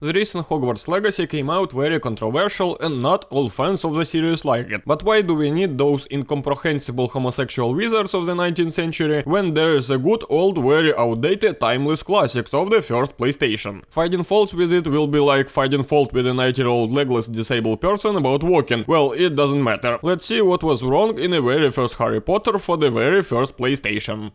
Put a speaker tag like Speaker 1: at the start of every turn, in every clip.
Speaker 1: The recent Hogwarts Legacy came out very controversial and not all fans of the series like it. But why do we need those incomprehensible homosexual wizards of the 19th century when there is a good old very outdated timeless classic of the first PlayStation? Finding fault with it will be like finding fault with a 90-year-old legless disabled person about walking. Well, it doesn't matter. Let's see what was wrong in the very first Harry Potter for the very first PlayStation.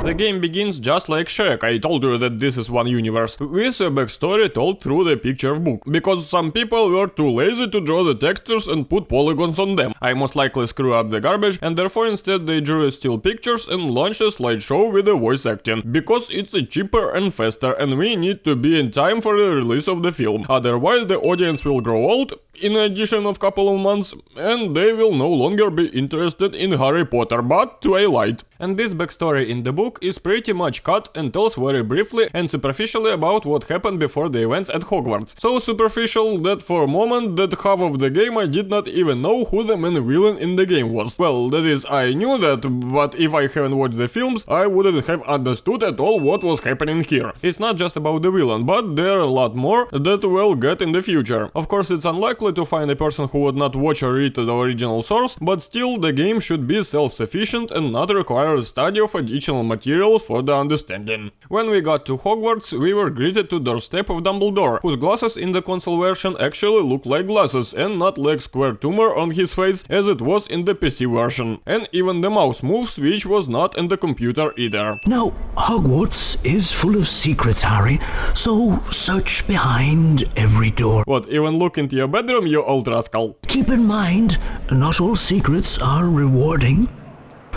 Speaker 1: The game begins just like Shrek, I told you that this is one universe, with a backstory told through the picture book, because some people were too lazy to draw the textures and put polygons on them. I most likely screw up the garbage, and therefore instead they drew still pictures and launched a slideshow with the voice acting, because it's cheaper and faster, and we need to be in time for the release of the film, otherwise the audience will grow old, in addition of couple of months, and they will no longer be interested in Harry Potter, but Twilight. And this backstory in the book is pretty much cut and tells very briefly and superficially about what happened before the events at Hogwarts. So superficial that for a moment that half of the game I did not even know who the main villain in the game was. Well, that is, I knew that, but if I haven't watched the films, I wouldn't have understood at all what was happening here. It's not just about the villain, but there are a lot more that we'll get in the future. Of course, it's unlikely to find a person who would not watch or read the original source, but still the game should be self-sufficient and not require a study of additional materials for the understanding. When we got to Hogwarts, we were greeted to doorstep of Dumbledore, whose glasses in the console version actually look like glasses and not like square tumor on his face as it was in the PC version. And even the mouse moves, which was not in the computer either.
Speaker 2: Now, Hogwarts is full of secrets, Harry, so search behind every door.
Speaker 1: What, even look into your bedroom, you old rascal?
Speaker 2: Keep in mind, not all secrets are rewarding.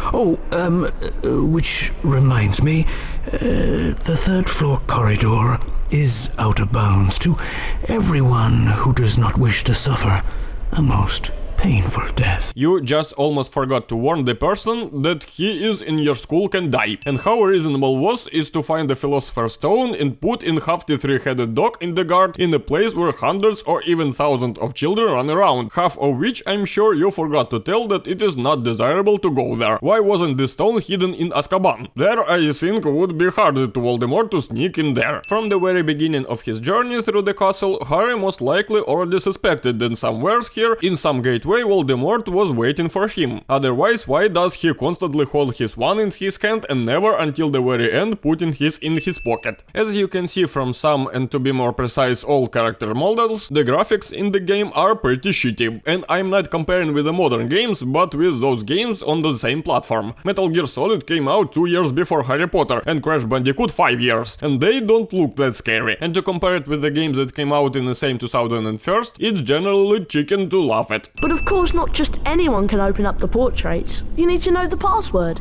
Speaker 2: Oh, which reminds me, the third floor corridor is out of bounds to everyone who does not wish to suffer a most painful death.
Speaker 1: You just almost forgot to warn the person that he is in your school can die. And how reasonable was is to find the Philosopher's Stone and put in half the three-headed dog in the guard in a place where hundreds or even thousands of children run around, half of which I'm sure you forgot to tell that it is not desirable to go there. Why wasn't this stone hidden in Azkaban? There I think would be harder to Voldemort to sneak in there. From the very beginning of his journey through the castle, Harry most likely already suspected that somewhere here, in some gateway, Voldemort was waiting for him. Otherwise, why does he constantly hold his wand in his hand and never until the very end putting his in his pocket? As you can see from some, and to be more precise, all character models, the graphics in the game are pretty shitty. And I'm not comparing with the modern games, but with those games on the same platform. Metal Gear Solid came out 2 years before Harry Potter, and Crash Bandicoot 5 years, and they don't look that scary. And to compare it with the games that came out in the same 2001, it's generally chicken to laugh at.
Speaker 3: But of course not just anyone can open up the portraits. You need to know the password.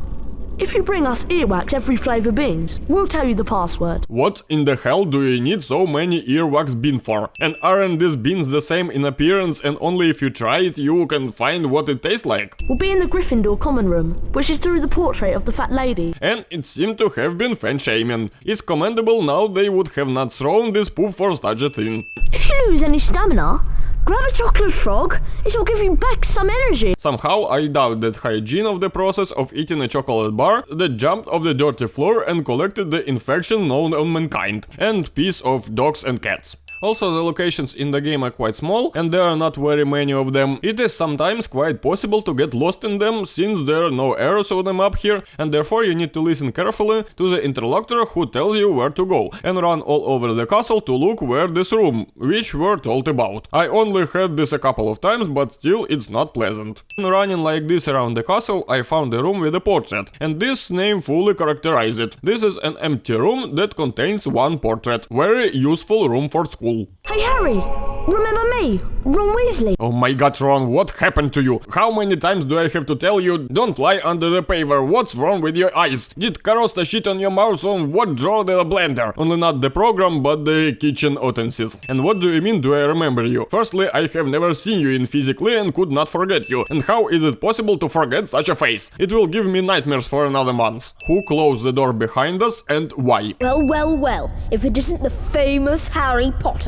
Speaker 3: If you bring us earwax every flavour beans, we'll tell you the password.
Speaker 1: What in the hell do you need so many earwax beans for? And aren't these beans the same in appearance and only if you try it you can find what it tastes like?
Speaker 3: We'll be in the Gryffindor common room, which is through the portrait of the fat lady.
Speaker 1: And it seemed to have been fan-shaming. It's commendable now they would have not thrown this poop for such a thing.
Speaker 3: If you lose any stamina, grab a chocolate frog, it will give you back some energy.
Speaker 1: Somehow I doubt that hygiene of the process of eating a chocolate bar that jumped off the dirty floor and collected the infection known on mankind, and piece of dogs and cats. Also, the locations in the game are quite small, and there are not very many of them. It is sometimes quite possible to get lost in them, since there are no arrows on the map here, and therefore you need to listen carefully to the interlocutor who tells you where to go, and run all over the castle to look where this room, which we're told about. I only had this a couple of times, but still it's not pleasant. Running like this around the castle, I found a room with a portrait, and this name fully characterizes it. This is an empty room that contains one portrait. Very useful room for school.
Speaker 3: Hey Harry, remember me, Ron Weasley?
Speaker 1: Oh my god, Ron, what happened to you? How many times do I have to tell you, don't lie under the paver, what's wrong with your eyes? Did Karosta shit on your mouse on what drawer the blender? Only not the program, but the kitchen utensils. And what do you mean do I remember you? Firstly, I have never seen you in physically and could not forget you. And how is it possible to forget such a face? It will give me nightmares for another month. Who closed the door behind us and why?
Speaker 4: Well, if it isn't the famous Harry Potter.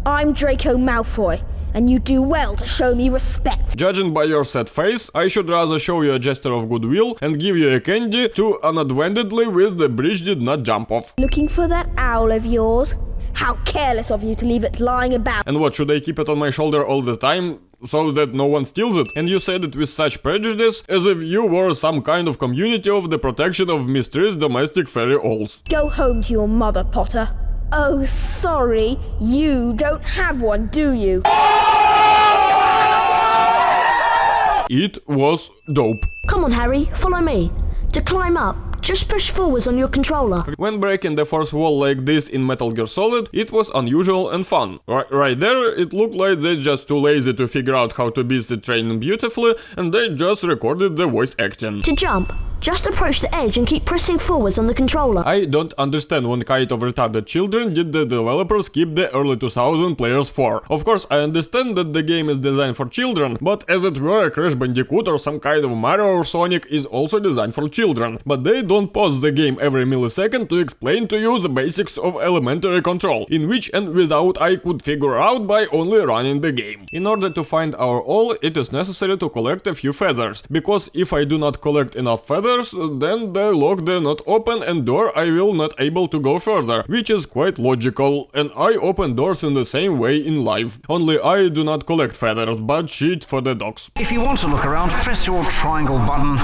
Speaker 4: I'm Draco Malfoy, and you do well to show me respect.
Speaker 1: Judging by your sad face, I should rather show you a gesture of goodwill and give you a candy to unadvantedly with the bridge did not jump off.
Speaker 4: Looking for that owl of yours? How careless of you to leave it lying about.
Speaker 1: And what, should I keep it on my shoulder all the time? So that no one steals it? And you said it with such prejudice, as if you were some kind of community of the protection of mysterious domestic fairy owls.
Speaker 4: Go home to your mother, Potter. Oh, sorry, you don't have one, do you?
Speaker 1: It was dope.
Speaker 3: Come on, Harry, follow me. To climb up, just push forwards on your controller.
Speaker 1: When breaking the fourth wall like this in Metal Gear Solid, it was unusual and fun. Right there, it looked like they're just too lazy to figure out how to beat the training beautifully, and they just recorded the voice acting.
Speaker 3: To jump, just approach the edge and keep pressing forwards on the controller.
Speaker 1: I don't understand what kind of retarded children did the developers keep the early 2000 players for. Of course, I understand that the game is designed for children, but as it were, a Crash Bandicoot or some kind of Mario or Sonic is also designed for children. But they don't pause the game every millisecond to explain to you the basics of elementary control, in which and without I could figure out by only running the game. In order to find our all, it is necessary to collect a few feathers, because if I do not collect enough feathers, then the lock do not open and door I will not able to go further, which is quite logical, and I open doors in the same way in life. Only I do not collect feathers, but shit for the dogs.
Speaker 2: If you want to look around, press your triangle button.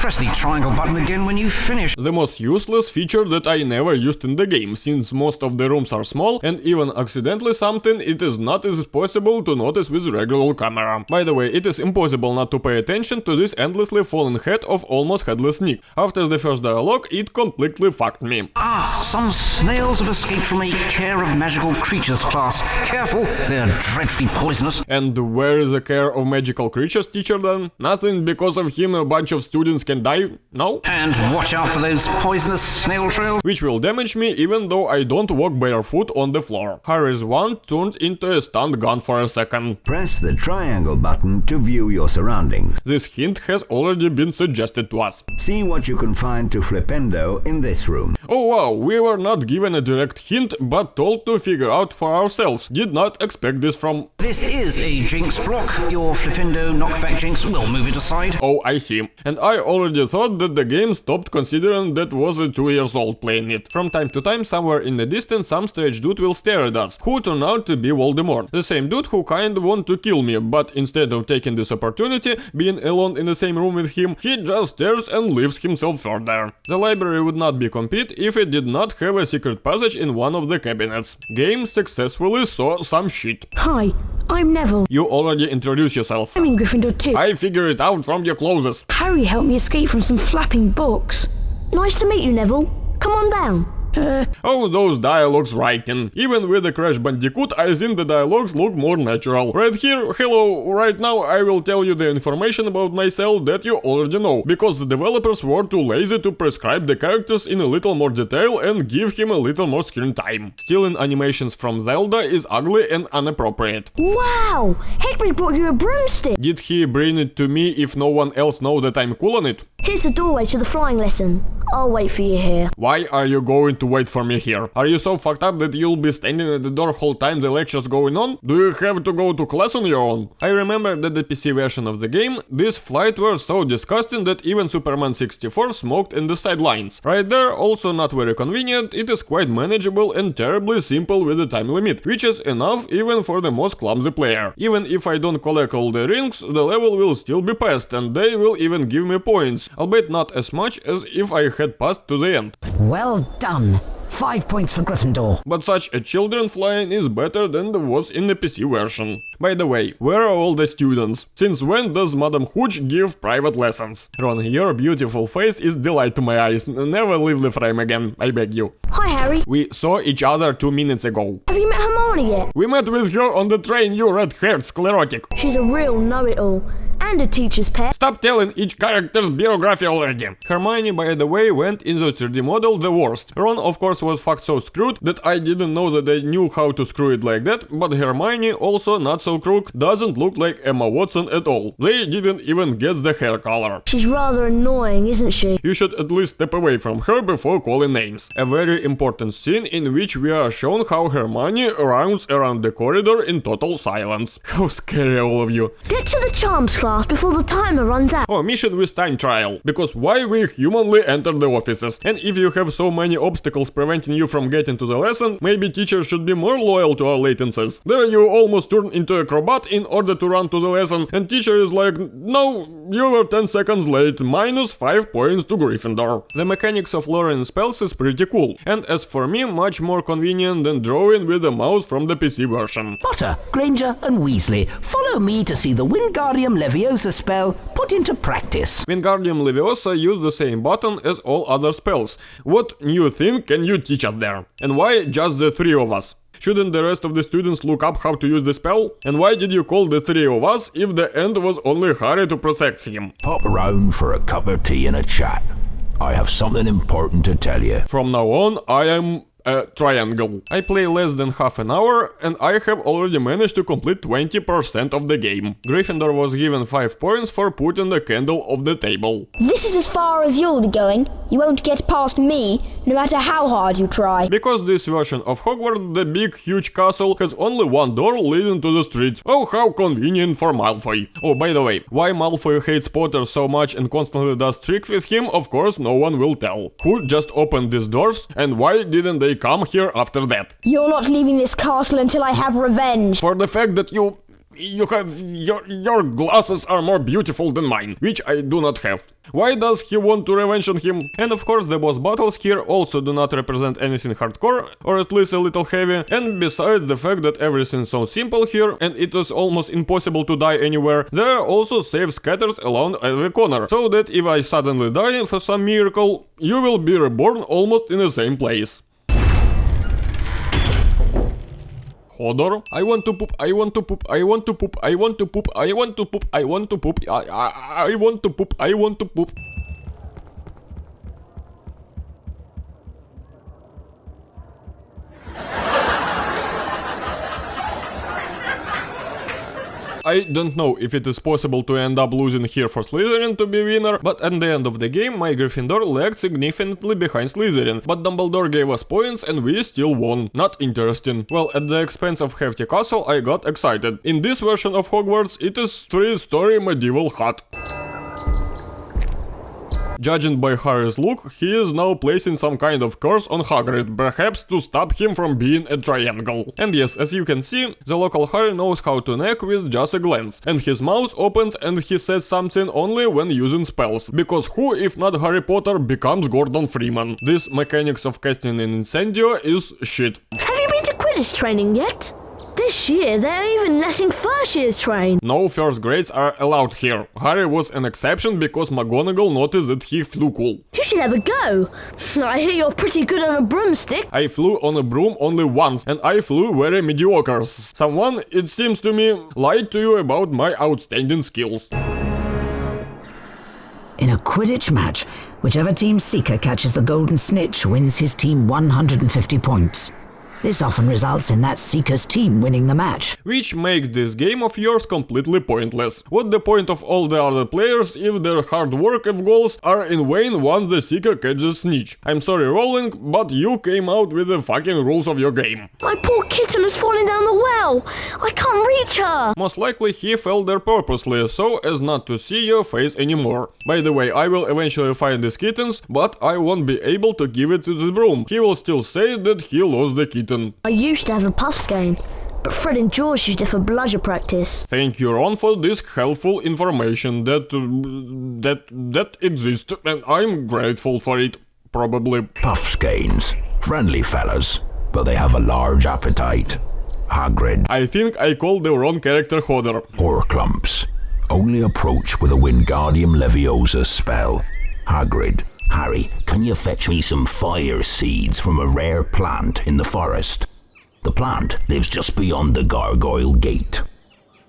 Speaker 2: Press the triangle button again when you finish.
Speaker 1: The most useless feature that I never used in the game, since most of the rooms are small and even accidentally something it is not as possible to notice with regular camera. By the way, it is impossible not to pay attention to this endlessly fallen head of almost headless Nick. After the first dialogue, it completely fucked me.
Speaker 2: Ah, some snails have escaped from a Care of Magical Creatures class. Careful, they're dreadfully poisonous.
Speaker 1: And where is the Care of Magical Creatures teacher then? Nothing, because of him a bunch of students can die? No?
Speaker 2: And watch out for those poisonous snail trails.
Speaker 1: Which will damage me even though I don't walk barefoot on the floor. Harry's wand turned into a stun gun for a second.
Speaker 5: Press the triangle button to view your surroundings.
Speaker 1: This hint has already been suggested to us.
Speaker 5: See what you can find to Flipendo in this room.
Speaker 1: Oh wow, we were not given a direct hint, but told to figure out for ourselves. Did not expect this from...
Speaker 2: This is a Jinx block. Your Flipendo knockback Jinx will move it aside.
Speaker 1: Oh, I see. And I already thought that the game stopped considering that was a 2 years old playing it. From time to time, somewhere in the distance, some strange dude will stare at us, who turned out to be Voldemort. The same dude who kinda want to kill me, but instead of taking this opportunity, being alone in the same room with him, he just stares and leaves himself further. The library would not be complete if it did not have a secret passage in one of the cabinets. Game successfully saw some shit.
Speaker 3: Hi, I'm Neville.
Speaker 1: You already introduced yourself.
Speaker 3: I'm in Gryffindor too.
Speaker 1: I figured it out from your clothes.
Speaker 3: Harry helped me escape from some flapping books. Nice to meet you, Neville. Come on down.
Speaker 1: Oh, those dialogues writing. Even with the Crash Bandicoot, I think the dialogues look more natural. Right here, hello, right now I will tell you the information about myself that you already know, because the developers were too lazy to prescribe the characters in a little more detail and give him a little more screen time. Stealing animations from Zelda is ugly and inappropriate.
Speaker 3: Wow! Hagrid brought you a broomstick!
Speaker 1: Did he bring it to me if no one else know that I'm cool on it?
Speaker 3: Here's the doorway to the flying lesson. I'll wait for you here.
Speaker 1: Why are you going to wait for me here? Are you so fucked up that you'll be standing at the door whole time the lecture's going on? Do you have to go to class on your own? I remember that the PC version of the game, this flight were so disgusting that even Superman 64 smoked in the sidelines. Right there, also not very convenient, it is quite manageable and terribly simple with the time limit, which is enough even for the most clumsy player. Even if I don't collect all the rings, the level will still be passed and they will even give me points, albeit not as much as if I had passed to the end.
Speaker 6: Well done. 5 points for Gryffindor.
Speaker 1: But such a children flying is better than there was in the PC version. By the way, where are all the students? Since when does Madame Hooch give private lessons? Ron, your beautiful face is delight to my eyes. Never leave the frame again, I beg you.
Speaker 3: Hi, Harry.
Speaker 1: We saw each other 2 minutes ago.
Speaker 3: Have you met Hermione yet?
Speaker 1: We met with her on the train, you red-haired sclerotic.
Speaker 3: She's a real know-it-all. and a teacher's pet.
Speaker 1: Stop telling each character's biography already. Hermione, by the way, went in the 3D model the worst. Ron, of course, was fucked so screwed that I didn't know that they knew how to screw it like that, but Hermione, also not so crook, doesn't look like Emma Watson at all. They didn't even guess the hair color.
Speaker 3: She's rather annoying, isn't she?
Speaker 1: You should at least step away from her before calling names. A very important scene in which we are shown how Hermione rounds around the corridor in total silence. How scary, all of you.
Speaker 3: Get to the charms class before the timer runs out.
Speaker 1: Oh, mission with time trial. Because why we humanly enter the offices? And if you have so many obstacles preventing you from getting to the lesson, maybe teachers should be more loyal to our latencies. There you almost turn into a acrobat in order to run to the lesson, and teacher is like, no, you were 10 seconds late, minus 5 points to Gryffindor. The mechanics of learning spells is pretty cool, and as for me, much more convenient than drawing with the mouse from the PC version.
Speaker 2: Potter, Granger, and Weasley, follow me to see the Wingardium Leviosa spell put into practice.
Speaker 1: Wingardium Leviosa use the same button as all other spells. What new thing can you teach us there? And why just the 3 of us? Shouldn't the rest of the students look up how to use the spell? And why did you call the 3 of us if the end was only Harry to protect him?
Speaker 7: Pop around for a cup of tea and a chat. I have something important to tell you.
Speaker 1: From now on, I am a triangle. I play less than half an hour and I have already managed to complete 20% of the game. Gryffindor was given 5 points for putting the candle on the table.
Speaker 4: This is as far as you'll be going. You won't get past me, no matter how hard you try.
Speaker 1: Because this version of Hogwarts, the big huge castle, has only one door leading to the streets. Oh, how convenient for Malfoy. Oh, by the way, why Malfoy hates Potter so much and constantly does tricks with him, of course no one will tell. Who just opened these doors and why didn't they come here after that?
Speaker 4: You're not leaving this castle until I have revenge.
Speaker 1: For the fact that you have your glasses are more beautiful than mine, which I do not have. Why does he want to revenge on him? And of course the boss battles here also do not represent anything hardcore, or at least a little heavy, and besides the fact that everything's so simple here and it is almost impossible to die anywhere, there are also safe scatters along every corner, so that if I suddenly die for some miracle, you will be reborn almost in the same place. Hodor, I want to poop, I want to poop, I want to poop, I want to poop, I want to poop, I want to poop, I want to poop, I want to poop. I don't know if it is possible to end up losing here for Slytherin to be winner, but at the end of the game my Gryffindor lagged significantly behind Slytherin, but Dumbledore gave us points and we still won. Not interesting. Well, at the expense of Hefty Castle I got excited. In this version of Hogwarts it is 3-story medieval hut. Judging by Harry's look, he is now placing some kind of curse on Hagrid, perhaps to stop him from being a triangle. And yes, as you can see, the local Harry knows how to nag with just a glance, and his mouth opens and he says something only when using spells, because who, if not Harry Potter, becomes Gordon Freeman? This mechanics of casting an Incendio is shit.
Speaker 3: Have you been to Quidditch training yet? This year, they're even letting first years train.
Speaker 1: No first grades are allowed here. Harry was an exception because McGonagall noticed that he flew cool.
Speaker 3: You should have a go. I hear you're pretty good on a broomstick.
Speaker 1: I flew on a broom only once, and I flew very mediocre. Someone, it seems to me, lied to you about my outstanding skills.
Speaker 6: In a Quidditch match, whichever team's seeker catches the golden snitch wins his team 150 points. This often results in that seeker's team winning the match.
Speaker 1: Which makes this game of yours completely pointless. What's the point of all the other players if their hard work and goals are in vain once the seeker catches snitch? I'm sorry Rowling, but you came out with the fucking rules of your game.
Speaker 3: My poor kitten has fallen down the well. I can't reach her.
Speaker 1: Most likely he fell there purposely, so as not to see your face anymore. By the way, I will eventually find these kittens, but I won't be able to give it to the broom. He will still say that he lost the kitten.
Speaker 3: I used to have a puff skein, but Fred and George used it for bludger practice.
Speaker 1: Thank you, Ron, for this helpful information that exists, and I'm grateful for it. Probably.
Speaker 7: Puff skeins. Friendly fellas, but they have a large appetite. Hagrid.
Speaker 1: I think I called the wrong character Hodor.
Speaker 7: Poor clumps. Only approach with a Wingardium Leviosa spell. Hagrid. Harry, can you fetch me some fire seeds from a rare plant in the forest? The plant lives just beyond the Gargoyle Gate.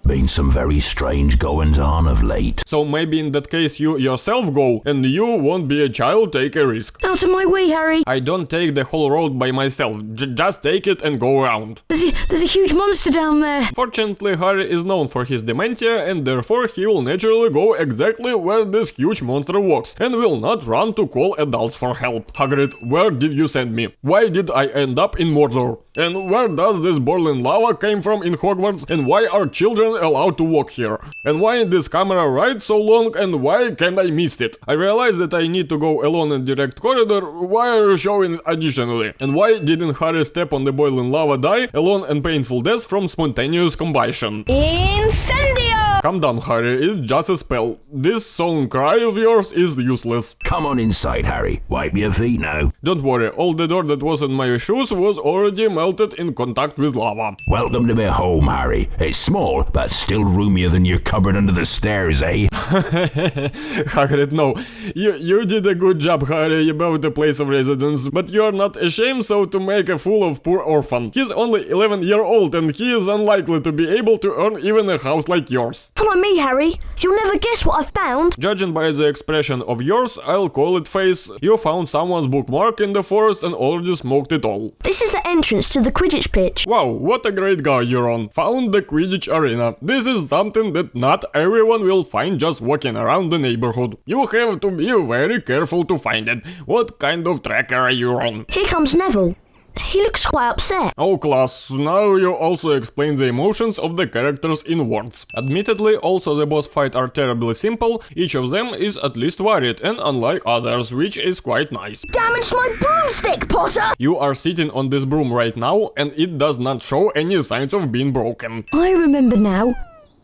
Speaker 7: Been some very strange goings-on of late.
Speaker 1: So maybe in that case you yourself go, and you won't be a child, take a risk.
Speaker 3: Out of my way, Harry.
Speaker 1: I don't take the whole road by myself, just take it and go around.
Speaker 3: There's a huge monster down there.
Speaker 1: Fortunately, Harry is known for his dementia, and therefore he will naturally go exactly where this huge monster walks, and will not run to call adults for help. Hagrid, where did you send me? Why did I end up in Mordor? And where does this boiling lava came from in Hogwarts? And why are children allowed to walk here? And why this camera ride so long, and why can't I miss it? I realize that I need to go alone in direct corridor. Why are you showing it additionally? And why didn't Harry step on the boiling lava die alone and painful death from spontaneous combustion?
Speaker 4: Incendio!
Speaker 1: Calm down, Harry, it's just a spell. This solemn cry of yours is useless.
Speaker 7: Come on inside, Harry. Wipe your feet now.
Speaker 1: Don't worry, all the door that was in my shoes was already melted in contact with lava.
Speaker 7: Welcome to my home, Harry. It's small, but still roomier than your cupboard under the stairs, eh?
Speaker 1: Hagrid, no. You did a good job, Harry, about the place of residence, but you're not ashamed so to make a fool of poor orphan. He's only 11-year-old and he is unlikely to be able to earn even a house like yours.
Speaker 3: Follow me, Harry. You'll never guess what I've found.
Speaker 1: Judging by the expression of yours, I'll call it face. You found someone's bookmark in the forest and already smoked it all.
Speaker 3: This is the entrance to the Quidditch pitch.
Speaker 1: Wow, what a great guy you're on. Found the Quidditch arena. This is something that not everyone will find just walking around the neighborhood. You have to be very careful to find it. What kind of tracker are you on?
Speaker 3: Here comes Neville. He looks quite upset.
Speaker 1: Oh, class, now you also explain the emotions of the characters in words. Admittedly, also the boss fight are terribly simple, each of them is at least worried and unlike others, which is quite nice.
Speaker 4: Damaged my broomstick, Potter!
Speaker 1: You are sitting on this broom right now and it does not show any signs of being broken.
Speaker 3: I remember now.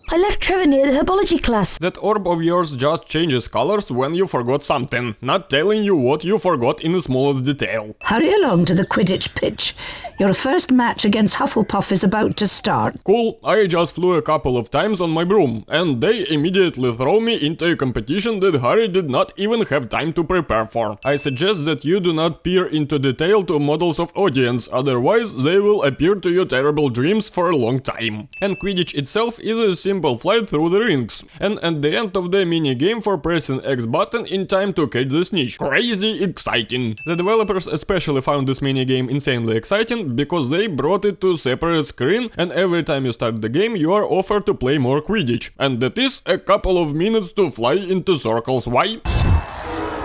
Speaker 3: I left Trevor near the herbology class.
Speaker 1: That orb of yours just changes colors when you forgot something, not telling you what you forgot in the smallest detail.
Speaker 6: Hurry along to the Quidditch pitch. Your first match against Hufflepuff is about to start.
Speaker 1: Cool, I just flew a couple of times on my broom, and they immediately throw me into a competition that Harry did not even have time to prepare for. I suggest that you do not peer into detail to models of audience, otherwise they will appear to your terrible dreams for a long time. And Quidditch itself is a simple flight through the rings, and at the end of the mini game for pressing X button in time to catch the snitch. Crazy exciting! The developers especially found this mini game insanely exciting because they brought it to separate screen, and every time you start the game you are offered to play more Quidditch, and that is a couple of minutes to fly into circles. Why?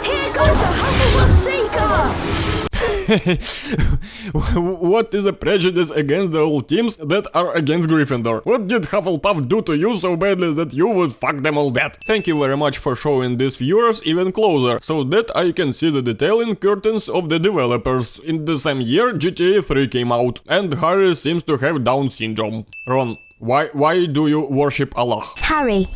Speaker 4: Here goes a Hufflepuff Seeker!
Speaker 1: What is a prejudice against the old teams that are against Gryffindor? What did Hufflepuff do to you so badly that you would fuck them all that? Thank you very much for showing these viewers even closer, so that I can see the detailing curtains of the developers. In the same year GTA 3 came out, and Harry seems to have Down syndrome. Ron, why do you worship Allah?
Speaker 8: Harry,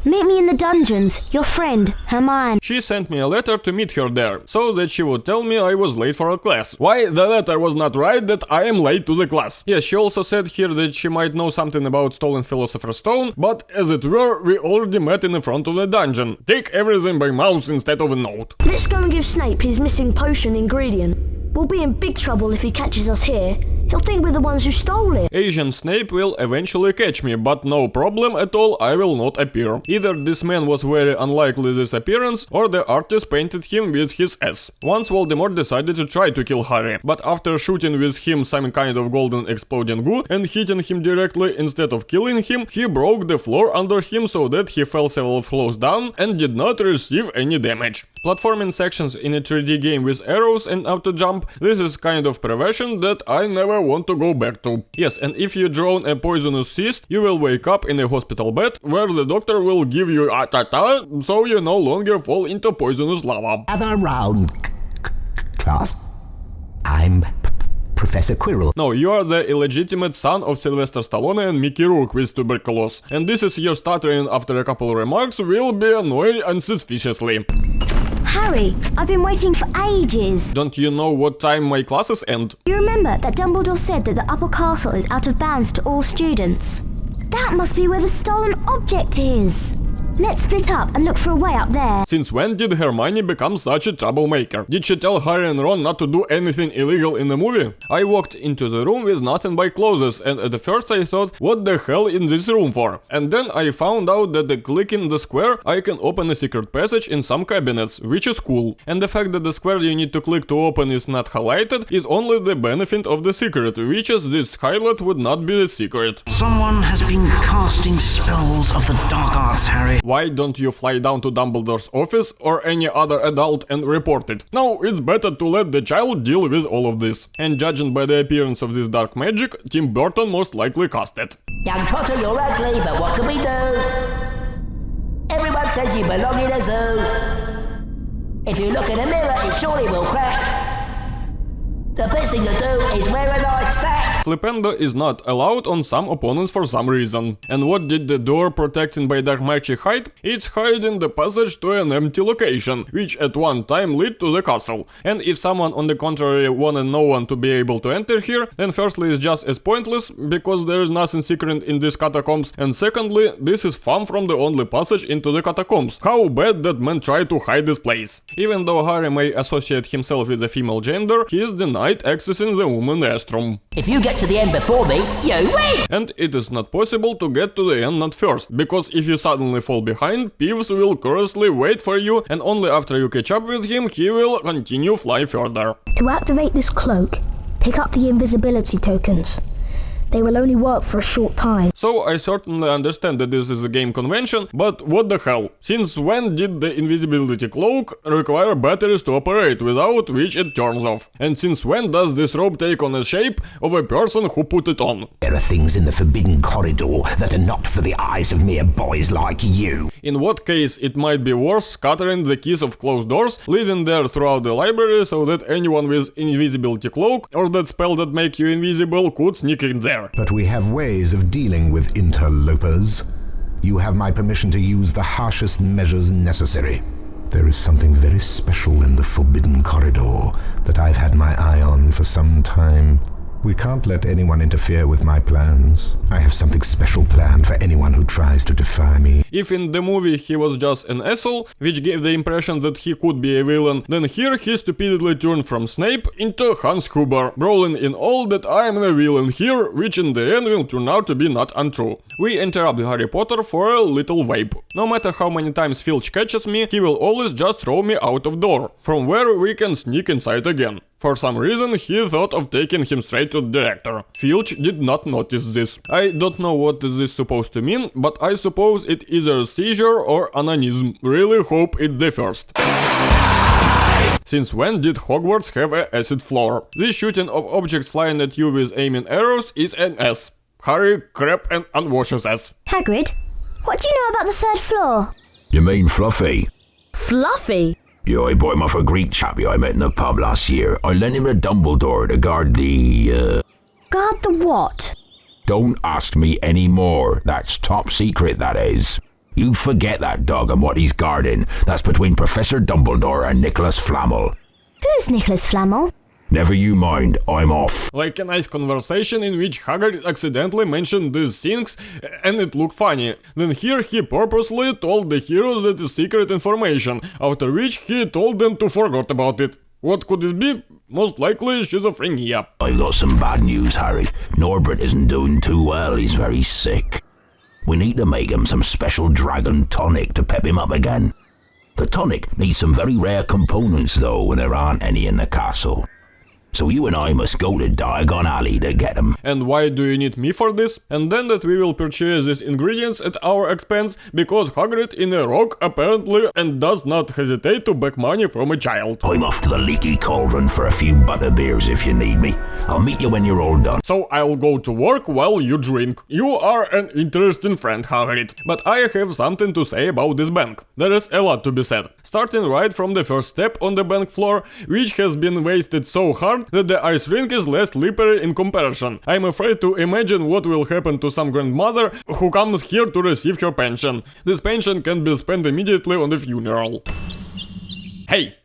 Speaker 8: meet me in the dungeons. Your friend, Hermione.
Speaker 1: She sent me a letter to meet her there, so that she would tell me I was late for a class. Why, the letter was not right that I am late to the class. Yes, she also said here that she might know something about stolen Philosopher's Stone, but as it were, we already met in the front of the dungeon. Take everything by mouse instead of a note.
Speaker 3: Let's go and give Snape his missing potion ingredient. We'll be in big trouble if he catches us here. He'll think we're the ones who stole it.
Speaker 1: Asian Snape will eventually catch me, but no problem at all, I will not appear. Either this man was very unlikely disappearance, or the artist painted him with his ass. Once Voldemort decided to try to kill Harry, but after shooting with him some kind of golden exploding goo and hitting him directly instead of killing him, he broke the floor under him so that he fell several floors down and did not receive any damage. Platforming sections in a 3D game with arrows and auto jump, this is kind of perversion that I never want to go back to. Yes, and if you drown a poisonous cyst, you will wake up in a hospital bed where the doctor will give you a ta-ta, so you no longer fall into poisonous lava.
Speaker 5: Other round, class. I'm Professor Quirrell.
Speaker 1: No, you are the illegitimate son of Sylvester Stallone and Mickey Rourke with tuberculosis, and this is your stuttering after a couple of remarks will be annoying unsuspiciously.
Speaker 8: Harry, I've been waiting for ages.
Speaker 1: Don't you know what time my classes end?
Speaker 8: You remember that Dumbledore said that the upper castle is out of bounds to all students? That must be where the stolen object is. Let's split up and look for a way up there.
Speaker 1: Since when did Hermione become such a troublemaker? Did she tell Harry and Ron not to do anything illegal in the movie? I walked into the room with nothing but clothes, and at first I thought, what the hell in this room for? And then I found out that by clicking the square I can open a secret passage in some cabinets, which is cool. And the fact that the square you need to click to open is not highlighted is only the benefit of the secret, which is this highlight would not be a secret.
Speaker 2: Someone has been casting spells of the dark arts, Harry.
Speaker 1: Why don't you fly down to Dumbledore's office or any other adult and report it? No, it's better to let the child deal with all of this. And judging by the appearance of this dark magic, Tim Burton most likely cast it.
Speaker 9: Young Potter, you're ugly, but what can we do? Everyone says you belong in a zoo. If you look in a mirror, it surely will crack. The best thing to do is wear a nice sack.
Speaker 1: Flipendo is not allowed on some opponents for some reason. And what did the door protected by dark magic hide? It's hiding the passage to an empty location, which at one time led to the castle. And if someone on the contrary wanted no one to be able to enter here, then firstly it's just as pointless, because there is nothing secret in these catacombs, and secondly, this is far from the only passage into the catacombs. How bad that man tried to hide this place. Even though Harry may associate himself with the female gender, he is denied accessing the woman restroom.
Speaker 9: If you get to the end before me, you win!
Speaker 1: And it is not possible to get to the end not first, because if you suddenly fall behind, Peeves will curiously wait for you, and only after you catch up with him, he will continue fly further.
Speaker 8: To activate this cloak, pick up the invisibility tokens. They will only work for a short time.
Speaker 1: So I certainly understand that this is a game convention, but what the hell? Since when did the invisibility cloak require batteries to operate, without which it turns off? And since when does this robe take on the shape of a person who put it on?
Speaker 5: There are things in the forbidden corridor that are not for the eyes of mere boys like you.
Speaker 1: In what case it might be worth scattering the keys of closed doors, leaving there throughout the library so that anyone with invisibility cloak or that spell that make you invisible could sneak in there.
Speaker 10: But we have ways of dealing with interlopers. You have my permission to use the harshest measures necessary. There is something very special in the Forbidden Corridor that I've had my eye on for some time. We can't let anyone interfere with my plans. I have something special planned for anyone who tries to defy me.
Speaker 1: If in the movie he was just an asshole, which gave the impression that he could be a villain, then here he stupidly turned from Snape into Hans Huber, brawling in all that I am a villain here, which in the end will turn out to be not untrue. We interrupt Harry Potter for a little vape. No matter how many times Filch catches me, he will always just throw me out of door, from where we can sneak inside again. For some reason, he thought of taking him straight to the director. Filch did not notice this. I don't know what is this supposed to mean, but I suppose it is either a seizure or onanism. Really hope it's the first. Since when did Hogwarts have an acid floor? This shooting of objects flying at you with aiming arrows is an S. Harry, crap and unwashes S.
Speaker 8: Hagrid, what do you know about the third floor?
Speaker 7: You mean Fluffy?
Speaker 3: Fluffy?
Speaker 7: Yeah, I bought him off a Greek chappie I met in the pub last year. I lent him to Dumbledore to guard the,
Speaker 8: Guard the what?
Speaker 7: Don't ask me any more. That's top secret, that is. You forget that dog and what he's guarding. That's between Professor Dumbledore and Nicholas Flamel.
Speaker 8: Who's Nicholas Flamel?
Speaker 7: Never you mind, I'm off.
Speaker 1: Like a nice conversation in which Hagrid accidentally mentioned these things and it looked funny. Then here he purposely told the heroes that it's secret information, after which he told them to forget about it. What could it be? Most likely schizophrenia.
Speaker 7: I've got some bad news, Harry. Norbert isn't doing too well, he's very sick. We need to make him some special dragon tonic to pep him up again. The tonic needs some very rare components though, and there aren't any in the castle. So you and I must go to Diagon Alley to get them.
Speaker 1: And why do you need me for this? And then that we will purchase these ingredients at our expense, because Hagrid in a rock apparently and does not hesitate to beg money from a child.
Speaker 7: I'm off to the Leaky Cauldron for a few butterbeers if you need me. I'll meet you when you're all done.
Speaker 1: So I'll go to work while you drink. You are an interesting friend, Hagrid. But I have something to say about this bank. There is a lot to be said. Starting right from the first step on the bank floor, which has been wasted so hard that the ice rink is less slippery in comparison. I'm afraid to imagine what will happen to some grandmother who comes here to receive her pension. This pension can be spent immediately on the funeral. Hey!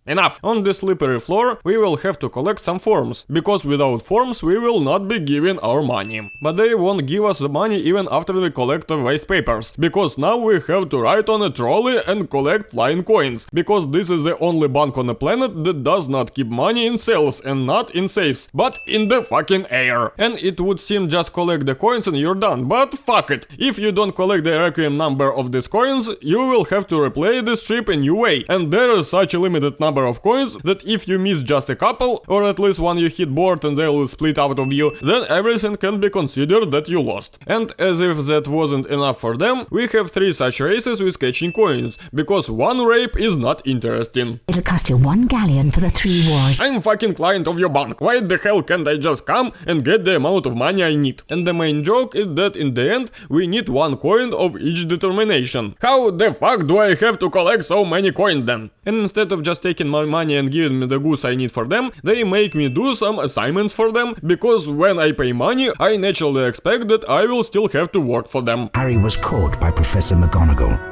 Speaker 1: Enough! On the slippery floor we will have to collect some forms, because without forms we will not be given our money. But they won't give us the money even after we collect the waste papers, because now we have to ride on a trolley and collect flying coins, because this is the only bank on the planet that does not keep money in cells and not in safes, but in the fucking air. And it would seem just collect the coins and you're done, but fuck it. If you don't collect the requiem number of these coins, you will have to replay this trip a new way, and there is such a limited number of coins that if you miss just a couple, or at least one you hit board and they will split out of you, then everything can be considered that you lost. And as if that wasn't enough for them, we have 3 such races with catching coins, because one rape is not interesting.
Speaker 6: It'll cost you 1 galleon for the 3 war.
Speaker 1: I'm fucking client of your bank, why the hell can't I just come and get the amount of money I need? And the main joke is that in the end we need 1 coin of each determination. How the fuck do I have to collect so many coins then? And instead of just taking my money and giving me the goods I need for them, they make me do some assignments for them, because when I pay money, I naturally expect that I will still have to work for them.
Speaker 2: Harry was caught by Professor McGonagall.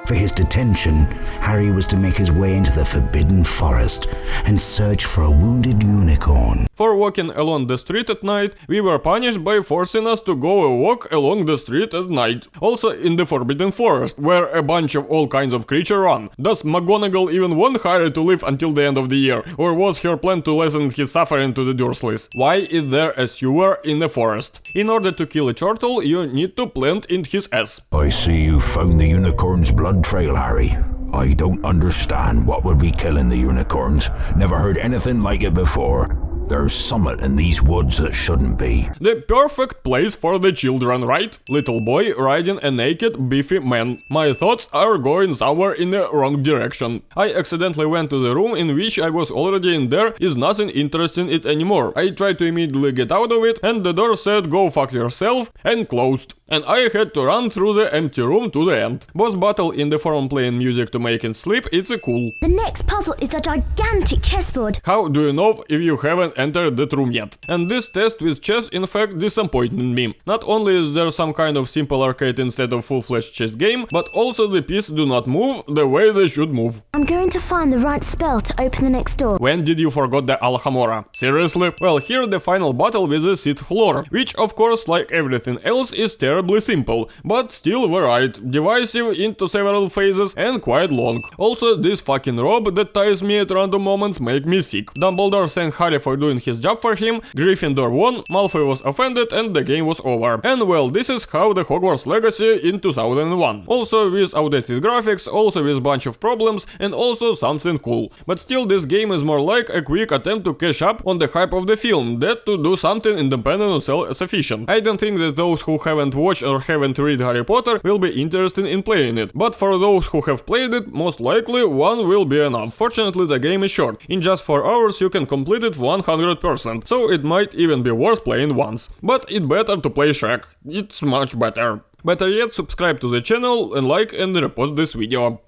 Speaker 2: For his detention, Harry was to make his way into the Forbidden Forest and search for a wounded unicorn.
Speaker 1: For walking along the street at night, we were punished by forcing us to go a walk along the street at night. Also in the Forbidden Forest, where a bunch of all kinds of creatures run. Does McGonagall even want Harry to live until the end of the year? Or was her plan to lessen his suffering to the Dursleys? Why is there a sewer in the forest? In order to kill a turtle, you need to plant in his ass.
Speaker 7: I see you found the unicorn's blood trail, Harry. I don't understand what would be killing the unicorns. Never heard anything like it before. There's summit in these woods that shouldn't be.
Speaker 1: The perfect place for the children, right? Little boy riding a naked, beefy man. My thoughts are going somewhere in the wrong direction. I accidentally went to the room in which I was already in. There is nothing interesting in it anymore. I tried to immediately get out of it, and the door said go fuck yourself, and closed. And I had to run through the empty room to the end. Boss battle in the forum playing music to make it sleep, it's a cool.
Speaker 8: The next puzzle is a gigantic chessboard.
Speaker 1: How do you know if you haven't entered that room yet? And this test with chess in fact disappointed me. Not only is there some kind of simple arcade instead of full-fledged chess game, but also the pieces do not move the way they should move.
Speaker 8: I'm going to find the right spell to open the next door.
Speaker 1: When did you forget the Alhambra? Seriously? Well, here the final battle with the Sith Lord, which of course like everything else is terribly simple, but still varied, divisive into several phases and quite long. Also, this fucking robe that ties me at random moments make me sick. Dumbledore thanked Harry for doing his job for him, Gryffindor won, Malfoy was offended and the game was over. And well, this is how the Hogwarts Legacy in 2001. Also with outdated graphics, also with bunch of problems, and also something cool. But still this game is more like a quick attempt to catch up on the hype of the film, than to do something independent or self-sufficient. I don't think that those who haven't watched or haven't read Harry Potter will be interested in playing it, but for those who have played it, most likely one will be enough. Fortunately the game is short, in just 4 hours you can complete it 100%, so it might even be worth playing once. But it's better to play Shrek, it's much better. Better yet, subscribe to the channel and like and repost this video.